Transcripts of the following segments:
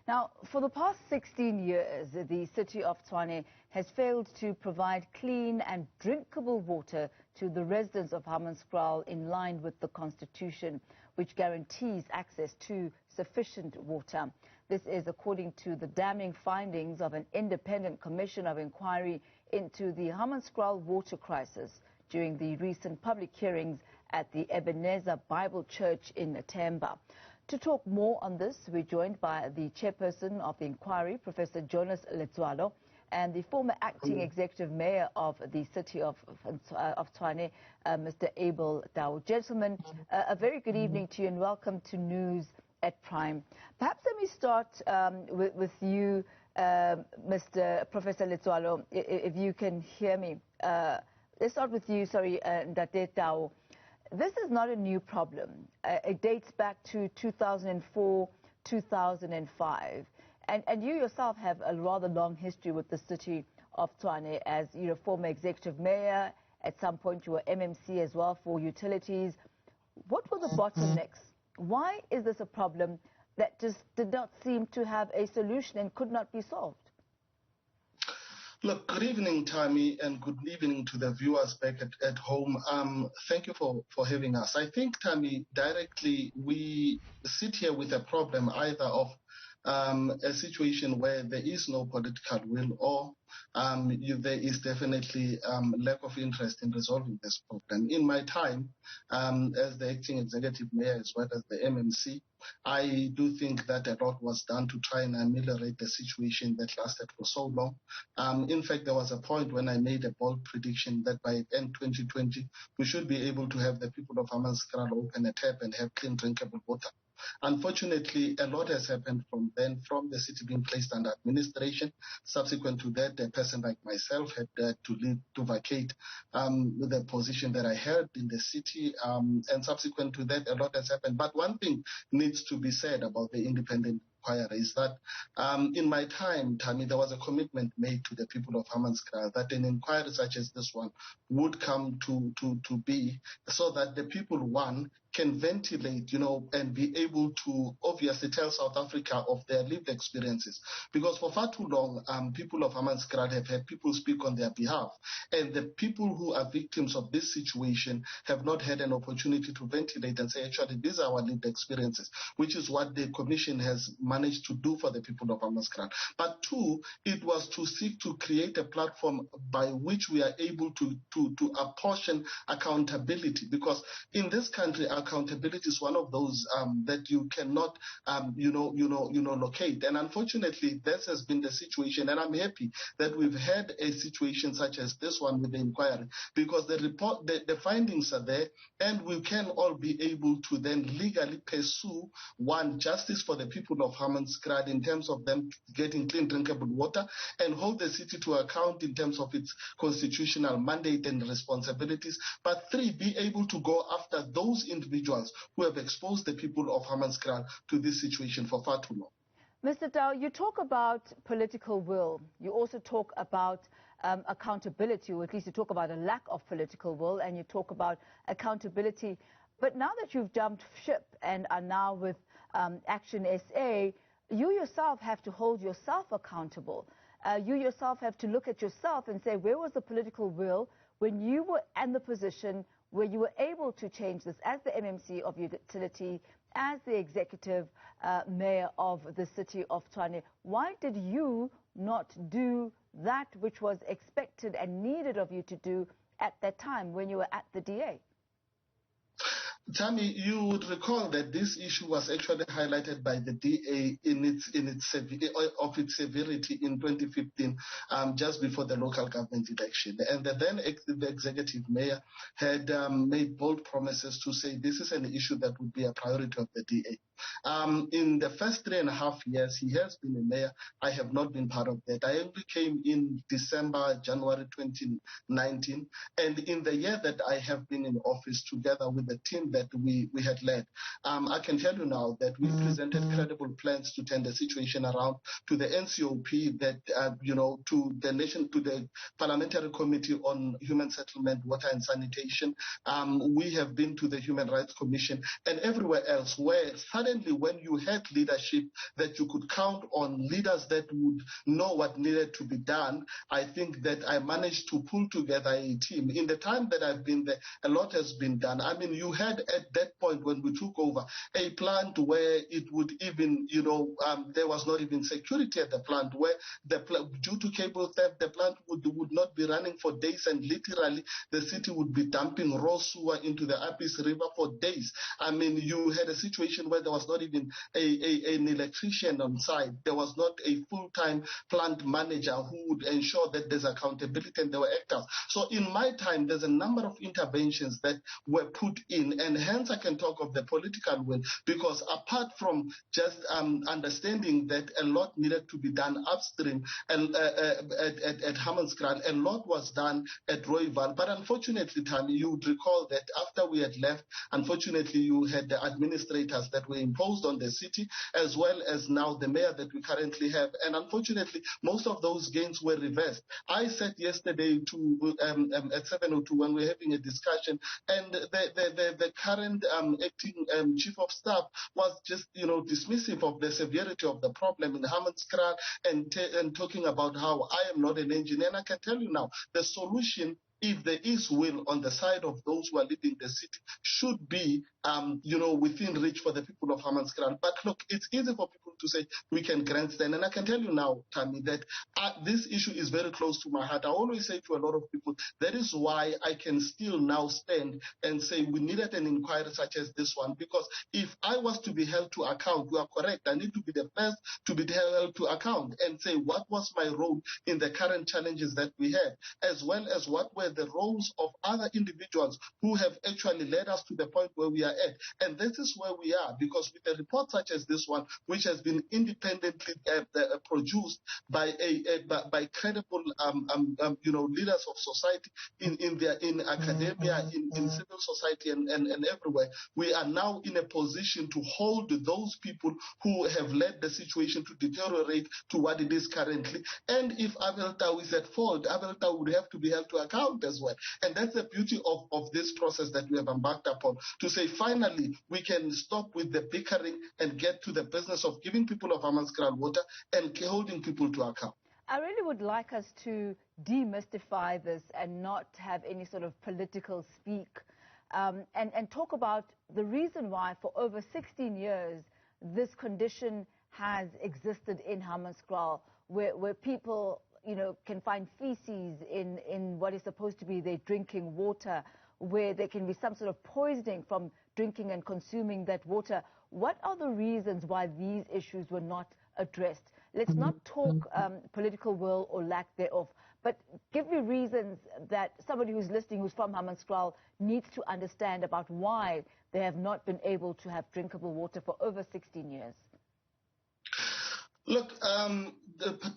Now, for the past 16 years, the city of Tshwane has failed to provide clean and drinkable water to the residents of Hammanskraal in line with the constitution, which guarantees access to sufficient water. This is according to the damning findings of an independent commission of inquiry into the Hammanskraal water crisis during the recent public hearings at the Ebenezer Bible Church in Temba. To talk more on this, we're joined by the chairperson of the inquiry, Professor Jonas Letsoalo, and the former acting executive mayor of the city of Tshwane, Mr. Abel. Gentlemen, a very good evening to you and welcome to News at Prime. Perhaps let me start with you, Mr. Professor Letsoalo, if you can hear me. Let's start with you, Ndate Tao. This is not a new problem. It dates back to 2004, 2005. And you yourself have a rather long history with the city of Tshwane as former executive mayor. At some point you were MMC as well for utilities. What were the bottlenecks? Why is this a problem that just did not seem to have a solution and could not be solved? Look, good evening, Tammy, and good evening to the viewers back at home. Thank you for having us. I think, Tammy, directly we sit here with a problem either of a situation where there is no political will or there is definitely lack of interest in resolving this problem. In my time as the acting executive mayor as well as the MMC, I do think that a lot was done to try and ameliorate the situation that lasted for so long. In fact, there was a point when I made a bold prediction that by end 2020, we should be able to have the people of Hammanskraal open a tap and have clean drinkable water. Unfortunately, a lot has happened from then, from the city being placed under administration. Subsequent to that, a person like myself had to vacate the position that I held in the city. And subsequent to that, a lot has happened. But one thing needs to be said about the independent inquiry is that in my time, Tammy, there was a commitment made to the people of Hammanskraal that an inquiry such as this one would come to be so that the people, one, can ventilate, and be able to obviously tell South Africa of their lived experiences. Because for far too long, people of Hammanskraal have had people speak on their behalf. And the people who are victims of this situation have not had an opportunity to ventilate and say, actually, these are our lived experiences, which is what the commission has managed to do for the people of Hammanskraal. But two, it was to seek to create a platform by which we are able to apportion accountability. Because in this country, accountability is one of those that you cannot, locate. And unfortunately, this has been the situation. And I'm happy that we've had a situation such as this one with the inquiry, because the report, the findings are there, and we can all be able to then legally pursue one, justice for the people of Hammanskraal in terms of them getting clean drinkable water, and hold the city to account in terms of its constitutional mandate and responsibilities. But three, be able to go after those individuals who have exposed the people of Hammanskraal to this situation for far too long. Mr. Tao, you talk about political will. You also talk about accountability, or at least you talk about a lack of political will, and you talk about accountability. But now that you've jumped ship and are now with Action SA, you yourself have to hold yourself accountable. You yourself have to look at yourself and say, where was the political will when you were in the position where you were able to change this as the MMC of utility, as the executive mayor of the city of Tshwane? Why did you not do that which was expected and needed of you to do at that time when you were at the DA? Tammy, you would recall that this issue was actually highlighted by the DA in its severity in 2015, just before the local government election. And the executive mayor had made bold promises to say this is an issue that would be a priority of the DA. In the first 3.5 years he has been a mayor, I have not been part of that. I only came in January 2019, and in the year that I have been in office together with the team that we had led, I can tell you now that we presented credible plans to turn the situation around to the NCOP, that to the Parliamentary Committee on Human Settlement, Water and Sanitation. We have been to the Human Rights Commission and everywhere else where suddenly when you had leadership that you could count on, leaders that would know what needed to be done, I think that I managed to pull together a team. In the time that I've been there, a lot has been done. I mean, you had at that point when we took over a plant where it would even, there was not even security at the plant, where due to cable theft, the plant would not be running for days, and literally the city would be dumping raw sewer into the Apis River for days. I mean, you had a situation where there was not even an electrician on site. There was not a full-time plant manager who would ensure that there's accountability and there were actors. So in my time, there's a number of interventions that were put in, and hence I can talk of the political will, because apart from just understanding that a lot needed to be done upstream and at Hammanskraal, a lot was done at Rooiwal. But unfortunately, Tammy, you would recall that after we had left, unfortunately, you had the administrators that were imposed on the city, as well as now the mayor that we currently have. And unfortunately, most of those gains were reversed. I said yesterday to at 7:02 when we were having a discussion, and the current acting chief of staff was just dismissive of the severity of the problem in Hammanskraal and talking about how I am not an engineer. And I can tell you now, the solution, if there is will on the side of those who are leading the city, should be, within reach for the people of Hammanskraal. But look, it's easy for people to say we can grandstand. And I can tell you now, Tammy, that this issue is very close to my heart. I always say to a lot of people, that is why I can still now stand and say we needed an inquiry such as this one. Because if I was to be held to account, you are correct, I need to be the first to be held to account and say what was my role in the current challenges that we have, as well as what were the roles of other individuals who have actually led us to the point where we are at. And this is where we are, because with a report such as this one, which has been independently produced by credible leaders of society in academia, in civil society, and everywhere, we are now in a position to hold those people who have led the situation to deteriorate to what it is currently. And if Abel is at fault, Abel would have to be held to account as well. And that's the beauty of this process that we have embarked upon, to say finally we can stop with the bickering and get to the business of giving people of Hammanskraal water and holding people to account. I really would like us to demystify this and not have any sort of political speak, and talk about the reason why for over 16 years this condition has existed in Hammanskraal, where people can find feces in what is supposed to be their drinking water, where there can be some sort of poisoning from drinking and consuming that water. What are the reasons why these issues were not addressed? Let's not talk political will or lack thereof, but give me reasons that somebody who's listening, who's from Hammanskraal, needs to understand about why they have not been able to have drinkable water for over 16 years. Look,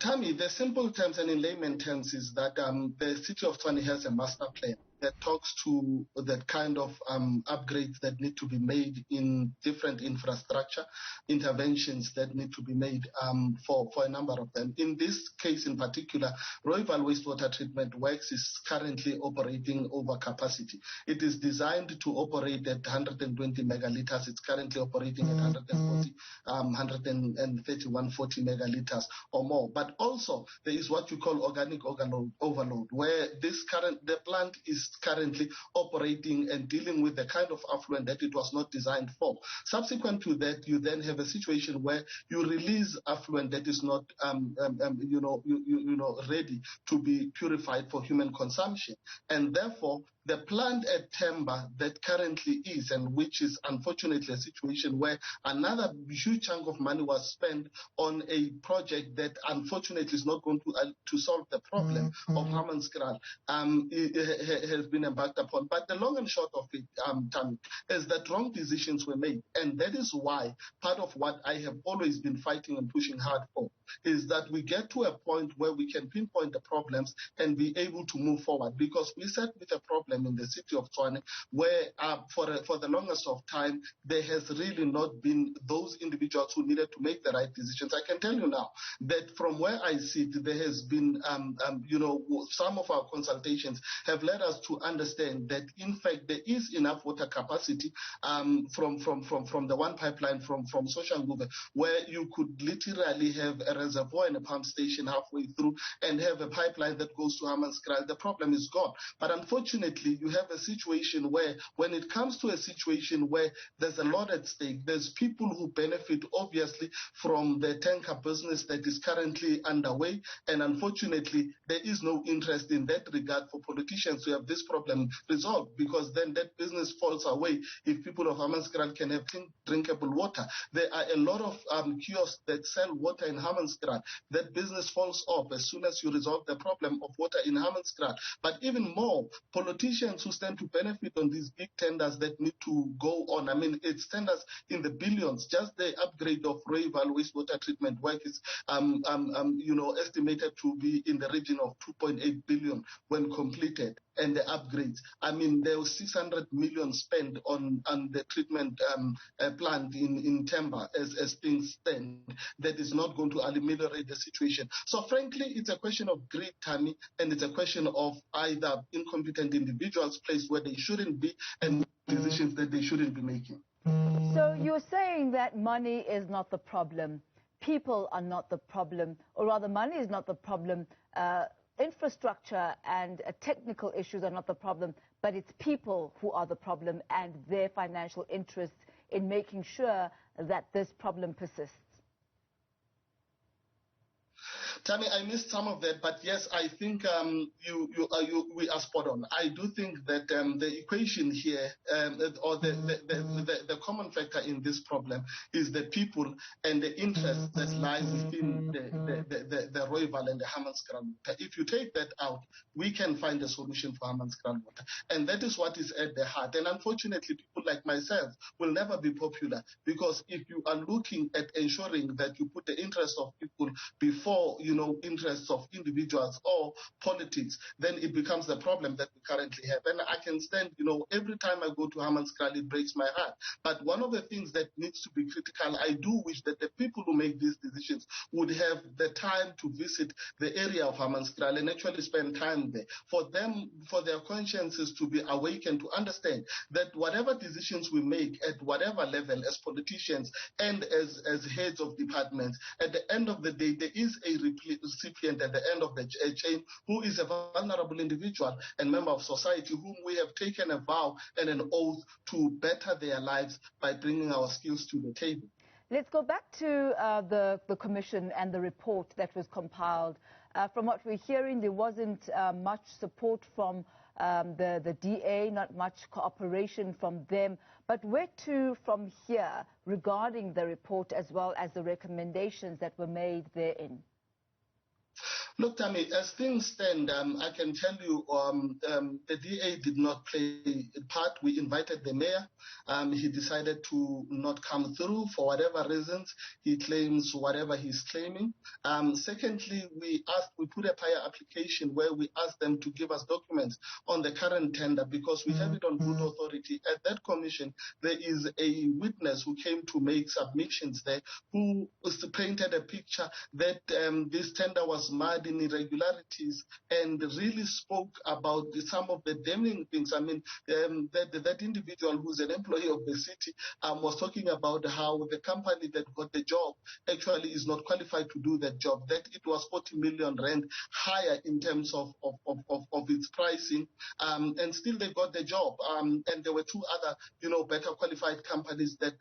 Tammy, the simple terms and in layman terms is that the city of Tshwane has a master plan that talks to that kind of upgrades that need to be made in different infrastructure interventions that need to be made for a number of them. In this case in particular, Rooiwal Wastewater Treatment Works is currently operating over capacity. It is designed to operate at 120 megaliters. It's currently operating at 140, 140 megaliters or more. But also there is what you call organic overload, where the plant is currently operating and dealing with the kind of affluent that it was not designed for. Subsequent to that, you then have a situation where you release affluent that is not ready to be purified for human consumption, and therefore the plant at Temba that currently is, and which is unfortunately a situation where another huge chunk of money was spent on a project that unfortunately is not going to solve the problem of Hammanskraal, has been embarked upon. But the long and short of it, Tammy, is that wrong decisions were made. And that is why part of what I have always been fighting and pushing hard for is that we get to a point where we can pinpoint the problems and be able to move forward, because we sat with a problem in the city of Tshwane where for the longest of time there has really not been those individuals who needed to make the right decisions. I can tell you now that from where I sit, there has been some of our consultations have led us to understand that in fact there is enough water capacity from the one pipeline from Soshanguve, where you could literally have a reservoir and a pump station halfway through and have a pipeline that goes to Hammanskraal. The problem is gone. But unfortunately, you have a situation where when it comes to a situation where there's a lot at stake, there's people who benefit obviously from the tanker business that is currently underway, and unfortunately there is no interest in that regard for politicians to have this problem resolved, because then that business falls away if people of Hammanskraal can have clean drinkable water. There are a lot of kiosks that sell water in Hammanskraal. That business falls off as soon as you resolve the problem of water in Hammanskraal. But even more, politicians who stand to benefit on these big tenders that need to go on. I mean, it's tenders in the billions. Just the upgrade of Mayoral wastewater treatment work is estimated to be in the region of 2.8 billion when completed. And the upgrades, I mean, there was 600 million spent on the treatment plant in Temba as things stand. That is not going to ameliorate the situation. So frankly, it's a question of greed, Tammy, and it's a question of either incompetent individuals placed where they shouldn't be and decisions that they shouldn't be making. So you're saying that money is not the problem, people are not the problem, or rather money is not the problem, infrastructure and technical issues are not the problem, but it's people who are the problem and their financial interests in making sure that this problem persists. Tammy, I missed some of that, but yes, I think we are spot on. I do think that the equation here, or the common factor in this problem, is the people and the interests that lie within the Mayoral and the Hammanskraal water. If you take that out, we can find a solution for Hammanskraal water, and that is what is at the heart. And unfortunately, people like myself will never be popular, because if you are looking at ensuring that you put the interests of people before interests of individuals or politics, then it becomes the problem that we currently have. And I can stand, every time I go to Hammanskraal, it breaks my heart. But one of the things that needs to be critical, I do wish that the people who make these decisions would have the time to visit the area of Hammanskraal and actually spend time there. For them, for their consciences to be awakened, to understand that whatever decisions we make at whatever level as politicians and as heads of departments, at the end of the day, there is a recipient at the end of the chain who is a vulnerable individual and member of society whom we have taken a vow and an oath to better their lives by bringing our skills to the table. Let's go back to the commission and the report that was compiled. From what we're hearing, there wasn't much support from the DA, not much cooperation from them. But where to from here regarding the report as well as the recommendations that were made therein? Look, Tammy, as things stand, I can tell you the DA did not play a part. We invited the mayor. He decided to not come through for whatever reasons. He claims whatever he's claiming. Secondly, we put a prior application where we asked them to give us documents on the current tender because we have it on good authority. At that commission, there is a witness who came to make submissions there who painted a picture that this tender was marred in irregularities and really spoke about some of the damning things. I mean, that individual who's an employee of the city was talking about how the company that got the job actually is not qualified to do that job, that it was 40 million rand higher in terms of its pricing, and still they got the job. And there were two other, better qualified companies that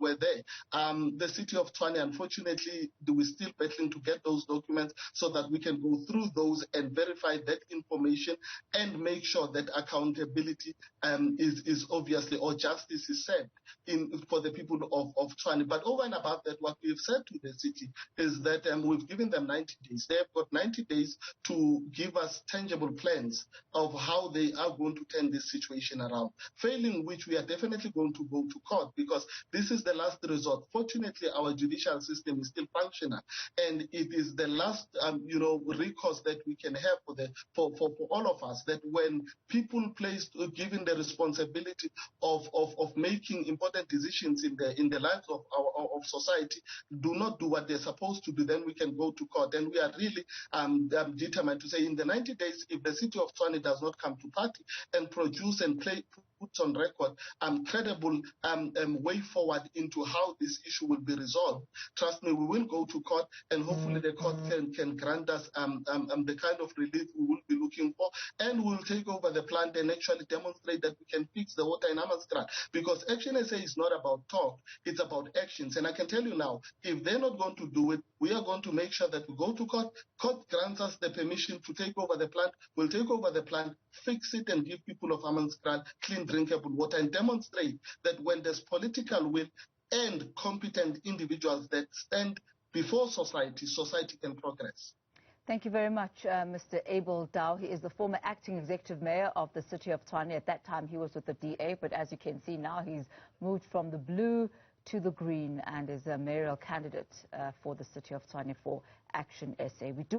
were there. The city of Tshwane, unfortunately, we're still battling to get those documents. so that we can go through those and verify that information and make sure that accountability is obviously, or justice is served for the people of Tshwane. But over and above that, what we've said to the city is that we've given them 90 days. They've got 90 days to give us tangible plans of how they are going to turn this situation around. Failing which, we are definitely going to go to court, because this is the last resort. Fortunately, our judicial system is still functional, and it is the last recourse that we can have for all of us, that when people given the responsibility of making important decisions in the lives of society, do not do what they're supposed to do, then we can go to court. And we are really determined to say, in the 90 days, if the city of Tshwane does not come to party and produce and put on record credible way forward into how this issue will be resolved, trust me, we will go to court, and hopefully the court can grant us the kind of relief we will be looking for, and we'll take over the plant and actually demonstrate that we can fix the water in Hammanskraal. Because Action SA is not about talk, it's about actions. And I can tell you now, if they're not going to do it, we are going to make sure that we go to court. Court grants us the permission to take over the plant. We'll take over the plant, fix it, and give people of Hammanskraal clean drinkable water, and demonstrate that when there's political will and competent individuals that stand before society, society can progress. Thank you very much, Mr. Abel Dow. He is the former acting executive mayor of the city of Tshwane. At that time, he was with the DA, but as you can see now, he's moved from the blue to the green and is a mayoral candidate for the city of Tshwane for Action SA. We do